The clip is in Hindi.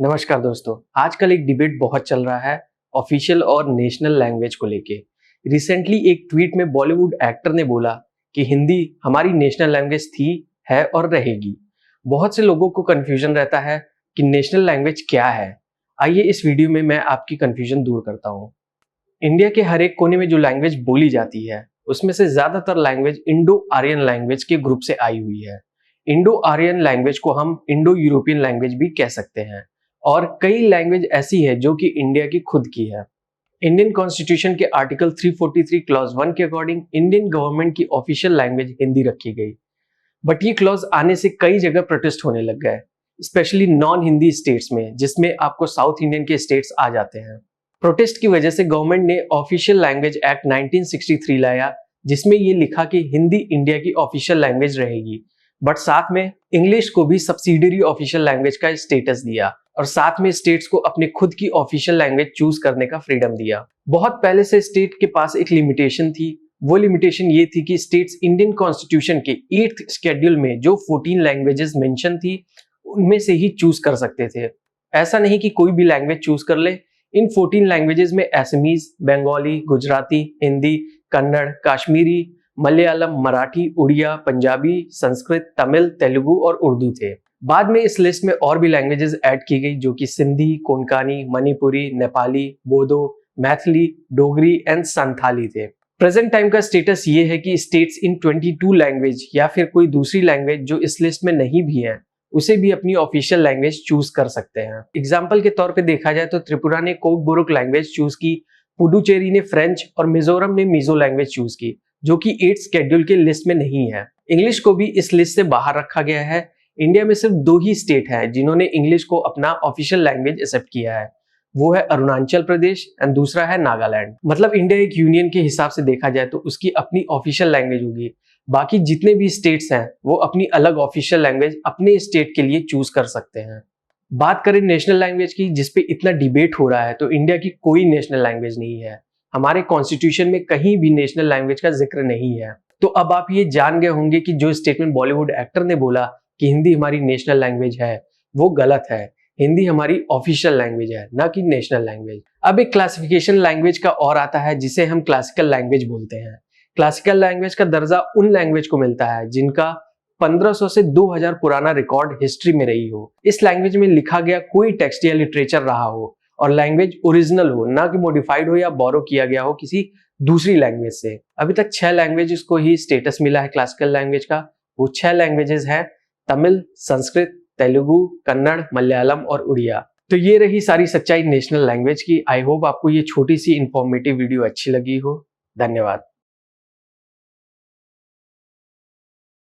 नमस्कार दोस्तों। आजकल एक डिबेट बहुत चल रहा है ऑफिशियल और नेशनल लैंग्वेज को लेके। रिसेंटली एक ट्वीट में बॉलीवुड एक्टर ने बोला कि हिंदी हमारी नेशनल लैंग्वेज थी, है और रहेगी। बहुत से लोगों को कंफ्यूजन रहता है कि नेशनल लैंग्वेज क्या है। आइए इस वीडियो में मैं आपकी कंफ्यूजन दूर करता हूँ। इंडिया के हर एक कोने में जो लैंग्वेज बोली जाती है उसमें से ज्यादातर लैंग्वेज इंडो आर्यन लैंग्वेज के ग्रुप से आई हुई है। इंडो आर्यन लैंग्वेज को हम इंडो यूरोपियन लैंग्वेज भी कह सकते हैं और कई लैंग्वेज ऐसी है जो कि इंडिया की खुद की है। इंडियन कॉन्स्टिट्यूशन के आर्टिकल 343 क्लॉज 1 के अकॉर्डिंग इंडियन गवर्नमेंट की ऑफिशियल लैंग्वेज हिंदी रखी गई। बट ये क्लॉज आने से कई जगह प्रोटेस्ट होने लग गए, स्पेशली नॉन हिंदी स्टेट्स में, जिसमें आपको साउथ इंडियन के स्टेट्स आ जाते हैं। प्रोटेस्ट की वजह से गवर्नमेंट ने ऑफिशियल लैंग्वेज एक्ट 1963 लाया, जिसमें ये लिखा कि हिंदी इंडिया की ऑफिशियल लैंग्वेज रहेगी, बट साथ में इंग्लिश को भी सब्सिडियरी ऑफिशियल लैंग्वेज का स्टेटस दिया और साथ में स्टेट्स को अपने खुद की ऑफिशियल लैंग्वेज चूज करने का फ्रीडम दिया। बहुत पहले से स्टेट के पास एक लिमिटेशन थी। वो लिमिटेशन ये थी कि स्टेट्स इंडियन कॉन्स्टिट्यूशन के 8th शेड्यूल में जो 14 लैंग्वेजेस मेंशन थी उनमें से ही चूज कर सकते थे। ऐसा नहीं कि कोई भी लैंग्वेज चूज कर ले। इन 14 लैंग्वेजेस में असमीज, बंगाली, गुजराती, हिंदी, कन्नड़, कश्मीरी, मलयालम, मराठी, उड़िया, पंजाबी, संस्कृत, तमिल, तेलुगु और उर्दू थे। बाद में इस लिस्ट में और भी लैंग्वेजेस ऐड की गई जो कि सिंधी, कोंकणी, मणिपुरी, नेपाली, बोडो, मैथिली, डोगरी एंड संथाली थे। प्रेजेंट टाइम का स्टेटस ये है कि स्टेट्स इन 22 लैंग्वेज या फिर कोई दूसरी लैंग्वेज जो इस लिस्ट में नहीं भी है उसे भी अपनी ऑफिशियल लैंग्वेज चूज कर सकते हैं। एग्जाम्पल के तौर पे देखा जाए तो त्रिपुरा ने कोकबोरोक लैंग्वेज चूज की, पुडुचेरी ने फ्रेंच और मिजोरम ने मिजो लैंग्वेज चूज की जो कि 8th शेड्यूल के लिस्ट में नहीं है। इंग्लिश को भी इस लिस्ट से बाहर रखा गया है। इंडिया में सिर्फ 2 ही स्टेट हैं जिन्होंने इंग्लिश को अपना ऑफिशियल लैंग्वेज एक्सेप्ट किया है। वो है अरुणाचल प्रदेश एंड दूसरा है नागालैंड। मतलब इंडिया एक यूनियन के हिसाब से देखा जाए तो उसकी अपनी ऑफिशियल लैंग्वेज होगी। बाकी जितने भी स्टेट्स हैं वो अपनी अलग ऑफिशियल लैंग्वेज अपने स्टेट के लिए चूज कर सकते हैं। बात करें नेशनल लैंग्वेज की, जिसपे इतना डिबेट हो रहा है, तो इंडिया की कोई नेशनल लैंग्वेज नहीं है। हमारे कॉन्स्टिट्यूशन में कहीं भी नेशनल लैंग्वेज का जिक्र नहीं है। तो अब आप ये जान गए होंगे कि जो स्टेटमेंट बॉलीवुड एक्टर ने बोला कि हिंदी हमारी नेशनल लैंग्वेज है, वो गलत है। हिंदी हमारी ऑफिशियल लैंग्वेज है, ना कि नेशनल लैंग्वेज। अब एक क्लासिफिकेशन लैंग्वेज का और आता है जिसे हम क्लासिकल लैंग्वेज बोलते हैं। क्लासिकल लैंग्वेज का दर्जा उन लैंग्वेज को मिलता है जिनका 1500 से 2000 पुराना रिकॉर्ड हिस्ट्री में रही हो। इस लैंग्वेज में लिखा गया कोई टेक्स्ट या लिटरेचर रहा हो और लैंग्वेज ओरिजिनल हो, ना कि मॉडिफाइड हो या बोरो किया गया हो किसी दूसरी लैंग्वेज से। अभी तक 6 लैंग्वेजेस को ही स्टेटस मिला है क्लासिकल लैंग्वेज का। वो 6 लैंग्वेजेस हैं तमिल, संस्कृत, तेलुगु, कन्नड़, मलयालम और उड़िया। तो ये रही सारी सच्चाई नेशनल लैंग्वेज की। आई होप आपको ये छोटी सी इंफॉर्मेटिव वीडियो अच्छी लगी हो। धन्यवाद।